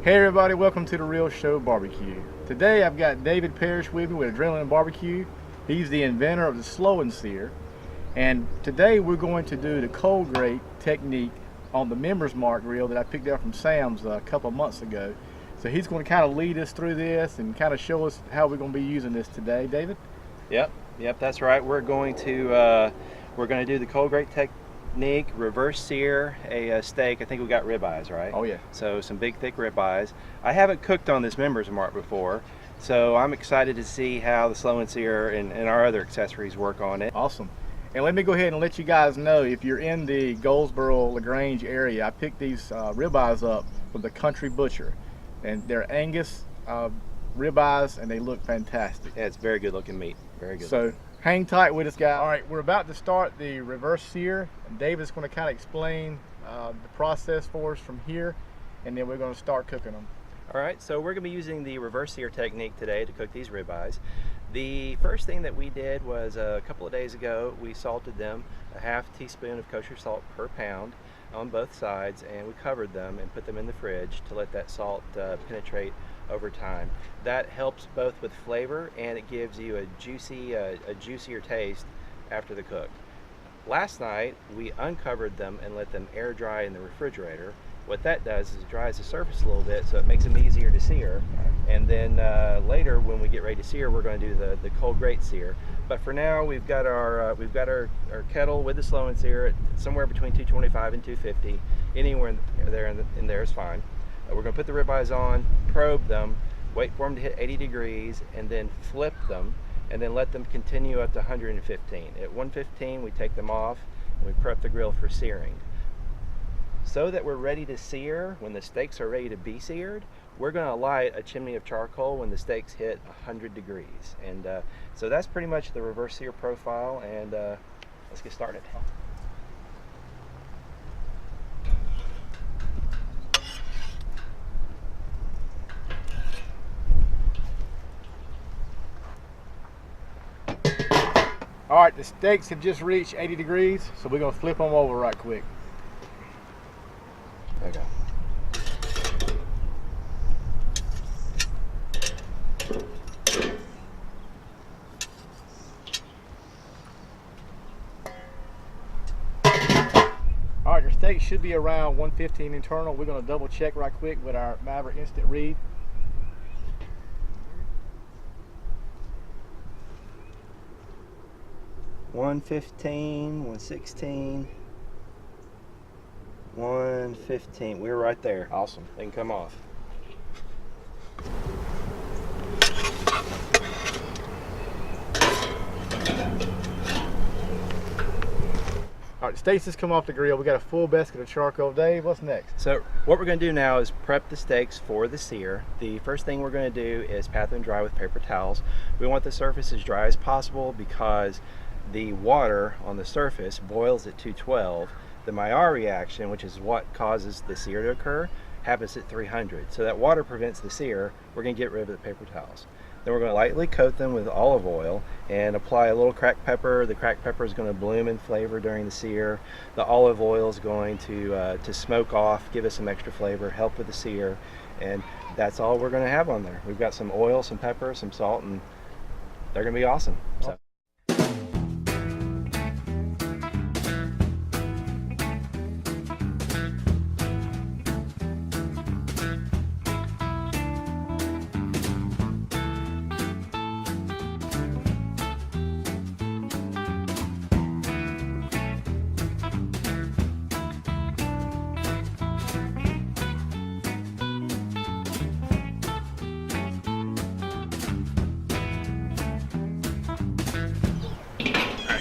Hey everybody, welcome to The Real Show Barbecue. Today I've got David Parrish with me with Adrenaline Barbecue. He's the inventor of the slow and sear. And today we're going to do the cold grate technique on the Members Mark grill that I picked up from Sam's a couple of months ago. So he's going to kind of lead us through this and kind of show us how we're going to be using this today. David? Yep, that's right. We're going to do the cold grate technique, reverse sear a steak. I think we got ribeyes, right? Oh yeah. So some big thick ribeyes. I haven't cooked on this Members Mark before, so I'm excited to see how the slow and sear and our other accessories work on it. Awesome. And let me go ahead and let you guys know, if you're in the Goldsboro, LaGrange area, I picked these ribeyes up from the Country Butcher. And they're Angus ribeyes, and they look fantastic. Yeah, it's very good looking meat. Very good. So hang tight with us, guys. All right, we're about to start the reverse sear, and David's going to kind of explain the process for us from here, and then we're going to start cooking them. All right, so we're going to be using the reverse sear technique today to cook these ribeyes. The first thing that we did was a couple of days ago, we salted them, a half teaspoon of kosher salt per pound on both sides, and we covered them and put them in the fridge to let that salt penetrate over time. That helps both with flavor, and it gives you a juicier taste after the cook. Last night we uncovered them and let them air dry in the refrigerator. What that does is it dries the surface a little bit, so it makes them easier to sear. And then later, when we get ready to sear, we're going to do the cold grate sear. But for now, we've got our kettle with the slow and sear at somewhere between 225 and 250. Anywhere in there is fine. We're going to put the ribeyes on, probe them, wait for them to hit 80 degrees, and then flip them, and then let them continue up to 115. At 115, we take them off and we prep the grill for searing. So that we're ready to sear, when the steaks are ready to be seared, we're going to light a chimney of charcoal when the steaks hit 100 degrees. And so that's pretty much the reverse sear profile, and let's get started. All right, the steaks have just reached 80 degrees, so we're going to flip them over right quick. Okay. All right, your steak should be around 115 internal. We're going to double check right quick with our Maverick Instant Read. $115, 116, 115. We're right there. Awesome. They can come off. All right, the steaks just come off the grill. We got a full basket of charcoal. Dave, what's next? So what we're going to do now is prep the steaks for the sear. The first thing we're going to do is pat them dry with paper towels. We want the surface as dry as possible because the water on the surface boils at 212. The Maillard reaction, which is what causes the sear to occur, happens at 300. So that water prevents the sear. We're going to get rid of the paper towels. Then we're going to lightly coat them with olive oil and apply a little cracked pepper. The cracked pepper is going to bloom in flavor during the sear. The olive oil is going to smoke off, give us some extra flavor, help with the sear, and that's all we're going to have on there. We've got some oil, some pepper, some salt, and they're going to be awesome. So.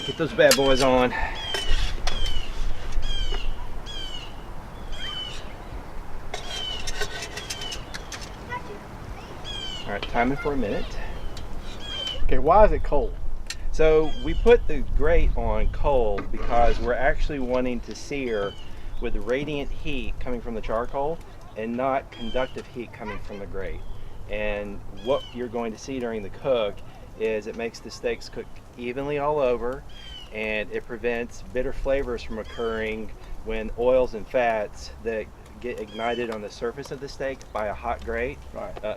Get those bad boys on. All right, time it for a minute. Okay, why is it cold? So we put the grate on cold because we're actually wanting to sear with radiant heat coming from the charcoal and not conductive heat coming from the grate. And what you're going to see during the cook is it makes the steaks cook evenly all over, and it prevents bitter flavors from occurring when oils and fats that get ignited on the surface of the steak by a hot grate,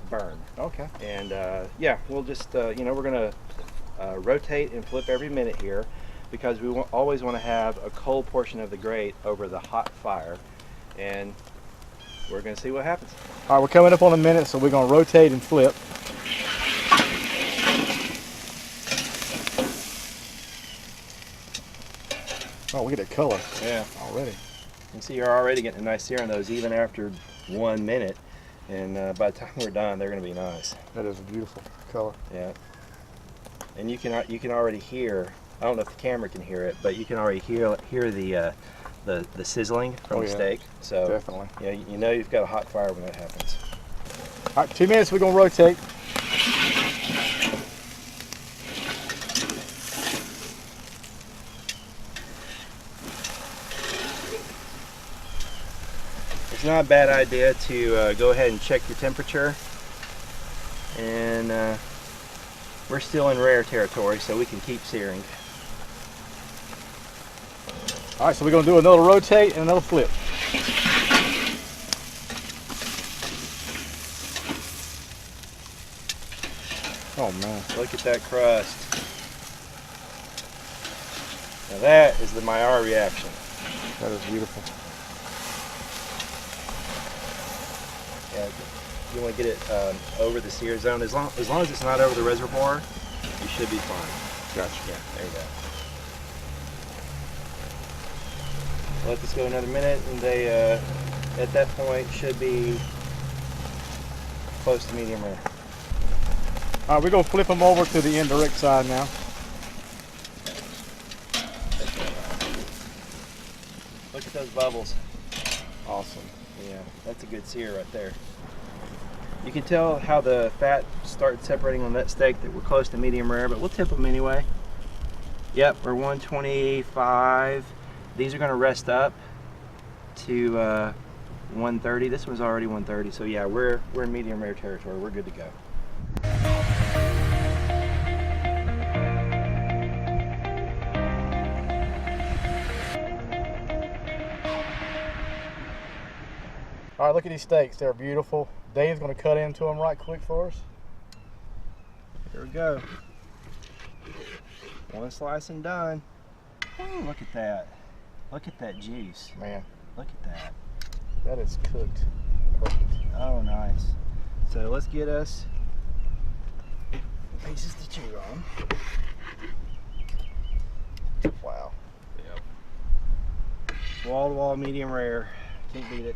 burn. Okay. And yeah, we'll just, you know, we're going to rotate and flip every minute here because we always want to have a cold portion of the grate over the hot fire. And we're going to see what happens. All right, we're coming up on a minute, so we're going to rotate and flip. Oh, look at that color. Yeah. Already. You can see you're already getting a nice sear on those even after 1 minute. And by the time we're done, they're going to be nice. That is a beautiful color. Yeah. And you can already hear, I don't know if the camera can hear it, but you can already hear the sizzling from the steak. So definitely. Yeah, you know you've got a hot fire when that happens. All right, 2 minutes, we're going to rotate. It's not a bad idea to go ahead and check your temperature. And we're still in rare territory, so we can keep searing. All right, so we're going to do another rotate and another flip. Oh man, look at that crust. Now that is the Maillard reaction. That is beautiful. Yeah, you want to get it over the sear zone. As long as it's not over the reservoir, you should be fine. Gotcha. Yeah, there you go. Let this go another minute, and they at that point should be close to medium rare. All right, we're going to flip them over to the indirect side now. Look at those bubbles. Awesome. Yeah, that's a good sear right there. You can tell how the fat started separating on that steak that we're close to medium rare, but we'll tip them anyway. Yep, we're 125. These are going to rest up to 130. This one's already 130, so yeah, we're in medium rare territory. We're good to go. All right, look at these steaks. They're beautiful. Dave's going to cut into them right quick for us. Here we go. One slice and done. Ooh, look at that. Look at that juice. Man. Look at that. That is cooked. Perfect. Oh, nice. So let's get us pieces to chew on. Wow. Yep. Wall to wall, medium rare. Can't beat it.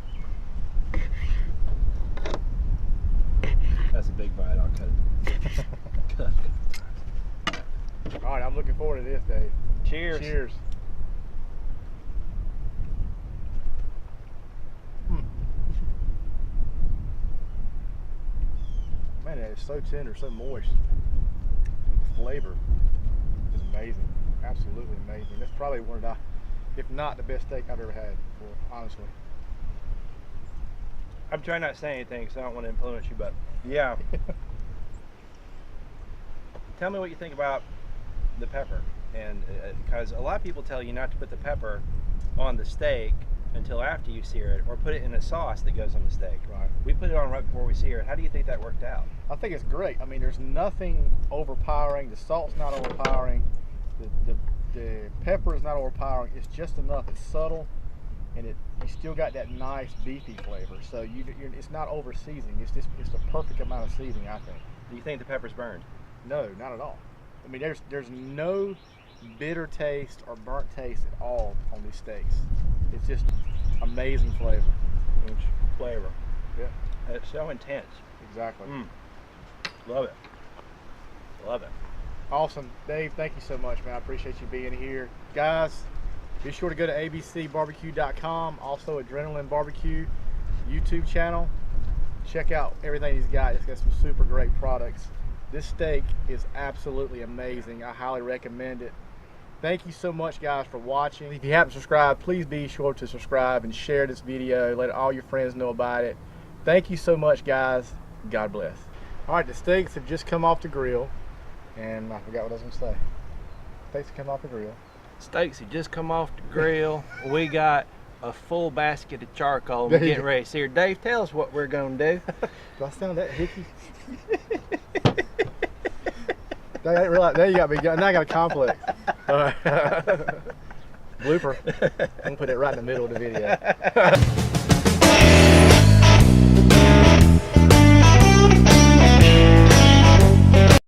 That's a big bite. I'll cut it. Cut it. All right, I'm looking forward to this, Dave. Cheers. Cheers. Man, that is so tender, so moist. The flavor is amazing. Absolutely amazing. That's probably one of the, if not the best steak I've ever had before, honestly. I'm trying not to say anything because I don't want to influence you, but yeah. Tell me what you think about the pepper, and because a lot of people tell you not to put the pepper on the steak until after you sear it, or put it in a sauce that goes on the steak. Right. We put it on right before we sear it. How do you think that worked out? I think it's great. I mean, there's nothing overpowering. The salt's not overpowering. The pepper is not overpowering. It's just enough. It's subtle, and you still got that nice beefy flavor. So it's not over seasoning. It's the perfect amount of seasoning, I think. Do you think the pepper's burned? No, not at all. I mean, there's no bitter taste or burnt taste at all on these steaks. It's just amazing flavor. Rich flavor. Yeah. It's so intense. Exactly. Love it. Love it. Awesome. Dave, thank you so much, man. I appreciate you being here. Guys, be sure to go to abcbarbecue.com. Also, Adrenaline Barbecue YouTube channel. Check out everything he's got. He's got some super great products. This steak is absolutely amazing. I highly recommend it. Thank you so much, guys, for watching. If you haven't subscribed, please be sure to subscribe and share this video. Let all your friends know about it. Thank you so much, guys. God bless. All right, the steaks have just come off the grill. And I forgot what I was going to say. Steaks have come off the grill. Steaks have just come off the grill. We got a full basket of charcoal and There you getting go. ready to sear. Dave, tell us what we're going to do. Do I sound that hickey? I didn't realize, now you got me. Now I got a complex. All right. Blooper. I'm gonna put it right in the middle of the video.